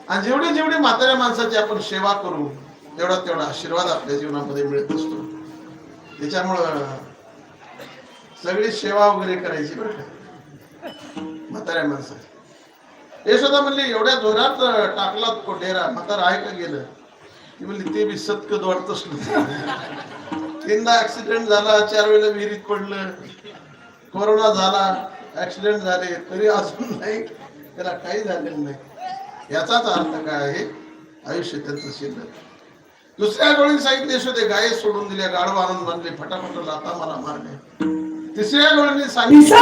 आणि जेवढी जेवढी म्हाताऱ्या माणसाची आपण सेवा करू तेवढा तेवढा आशीर्वाद आपल्या जीवनामध्ये मिळत असतो. त्याच्यामुळं सगळी सेवा वगैरे करायची बरं का म्हाताऱ्या माणसाची. यशोदा म्हणली एवढ्या जोरात टाकला तो डेरा, म्हातारा आहे का गेलं? ती म्हणली ते बी सतकत वाटतच नव्हतं. 3दा ऍक्सिडेंट झाला, 4 वेळेला विहिरीत पडलं, कोरोना झाला, ऍक्सिडेंट झाले, तरी अजून नाही त्याला काही झालेलं नाही. याचाच अर्थ काय आहे? आयुष्य त्यांचं शिल्लक. दुसऱ्या डोळीने सांगितले यशोदे गाय सोडून दिल्या, गाढव आणून बांधले, फटाफट लाथा मला मारले. तिसऱ्या डोळीने सांगितले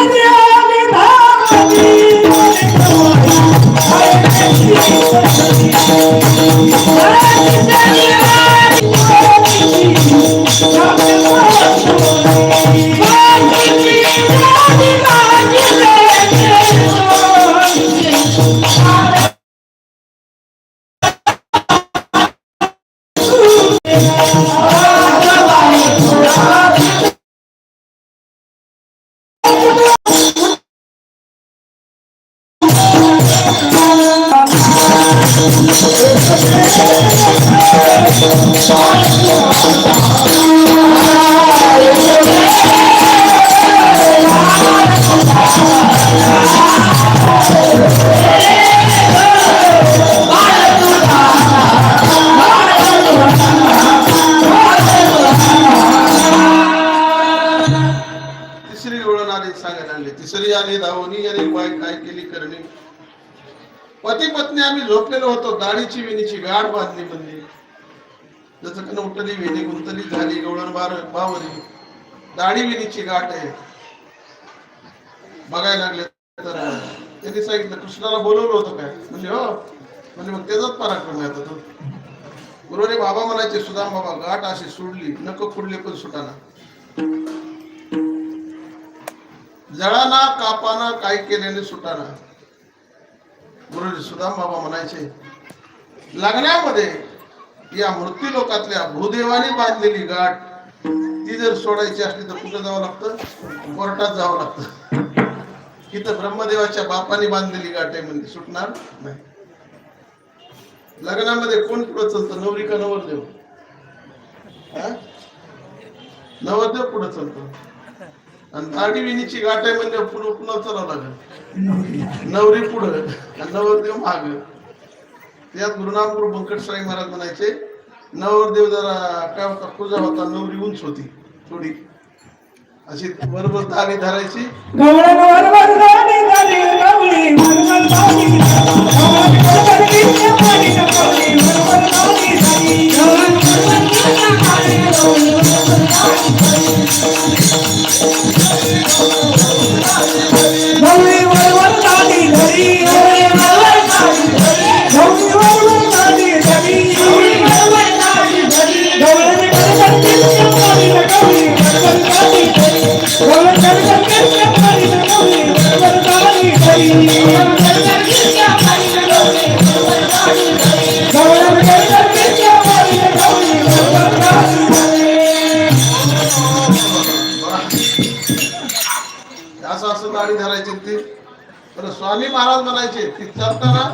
तिसरी आली धावणी आणि काय केली करणी. पती पत्नी आम्ही झोपलेलो होतो, दाढीची वेणीची गाठ बांधली म्हणली. जसं कन उठली वेणी गुंतली झाली, गवळण बावरी दाढी वेणीची गाठ आहे. बघायला लागले तर त्यांनी सांगितलं कृष्णाला बोलवलं होतं काय? म्हणजे हो. म्हणजे मग त्याचाच पराक्रम आहे आता तो. गुरुने बाबा म्हणायचे सुदाम बाबा गाठ अशी सोडली, नको खुडले पण सुटाना. जळाना कापाना काय केल्याने सुटाना. गुरुजी सुदाम बाबा म्हणायचे लग्नामध्ये या मृत्यू लोकातल्या भूदेवाने बांधलेली गाठ ती जर सोडायची असली तर कुठं जावं लागतं? कोर्टात जावं लागतं. इथं ब्रह्मदेवाच्या बापाने बांधलेली गाठ आहे म्हणजे सुटणार नाही. लग्नामध्ये कोण पुढं चालतं? नवरी का नवरदेव? नवरदेव पुढं चालतो. आणि दाढी विणीची गाठ आहे म्हणजे पुढं पुन्हा चालावं लागेल. नवरी पुढं आणि नवरदेव माग. त्यात गुरुनाम गुरु बंकटस्वामी महाराज म्हणायचे नवरदेव जरा काय होता, पूजा होता, नवरी उंच होती थोडी, अशी बरोबर दाढी धरायची. असं दाढी धरायची ती. तर स्वामी महाराज म्हणायचे ती चालताना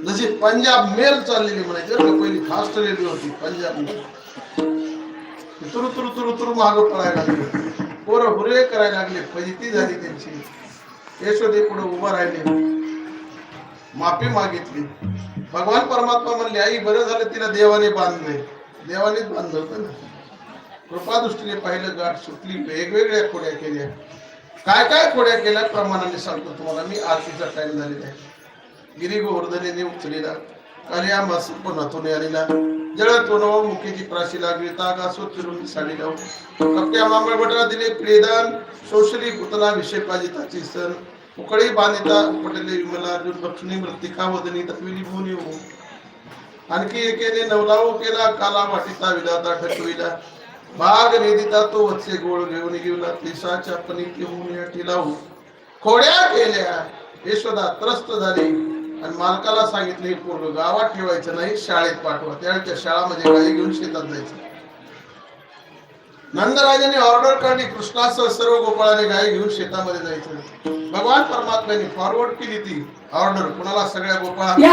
जशी पंजाब मेल चाललेली म्हणायची. पहिली फास्ट रेल्वे होती पंजाब मेल. तुरु तुरु तुरु तुरु माग पळायला लागले, पोरं हुरे करायला लागले, फजिती झाली त्यांची. यशोदे पुढे उभा राहिले, माफी मागितली. भगवान परमात्मा म्हणले आई बरं झालं तिला देवाने बांधलंय. देवानेच बांधलं होतं ना. कृपा दृष्टीने पाहिलं गाठ सुटली. वेगवेगळ्या खोड्या केल्या. काय काय खोड्या केल्या प्रमाणाने सांगतो तुम्हाला मी. आरतीचा टाइम झालेला आहे. गिरी गोवर्धनेने उचलेला कार्या मास पुन्हातून आलेला जळत वनवा मुखेची प्राशी लागली तागा सो चिरून साडी लावून कपट्या मांबळ बटरा दिले प्रियदान शोषली पुतना विषय पाजिताची सण उकळी बांधिता पटले विमला अर्जुन लक्ष्मी मृतिका वदनी तत्विली भूनी हो. आणखी एकेने नवलाव केला काला वाटिता विधाता ठकविला भाग निदिता तो वत्से गोळ घेऊन गेला त्रिसाच्या पनिती होऊन टिलावू खोड्या केल्या. यशोदा त्रस्त झाली आणि मालकाला सांगितले पूर्ण गावात ठेवायचं नाही, शाळेत पाठवा. त्यावेळेच्या शाळा म्हणजे गाई घेऊन शेतात जायचं. नंदराजाने ऑर्डर काढली, कृष्णासह सर्व गोपाळाने गाय घेऊन शेतामध्ये जायचं. भगवान परमात्म्याने फॉरवर्ड केली ती ऑर्डर कुणाला, सगळ्या गोपाळांना.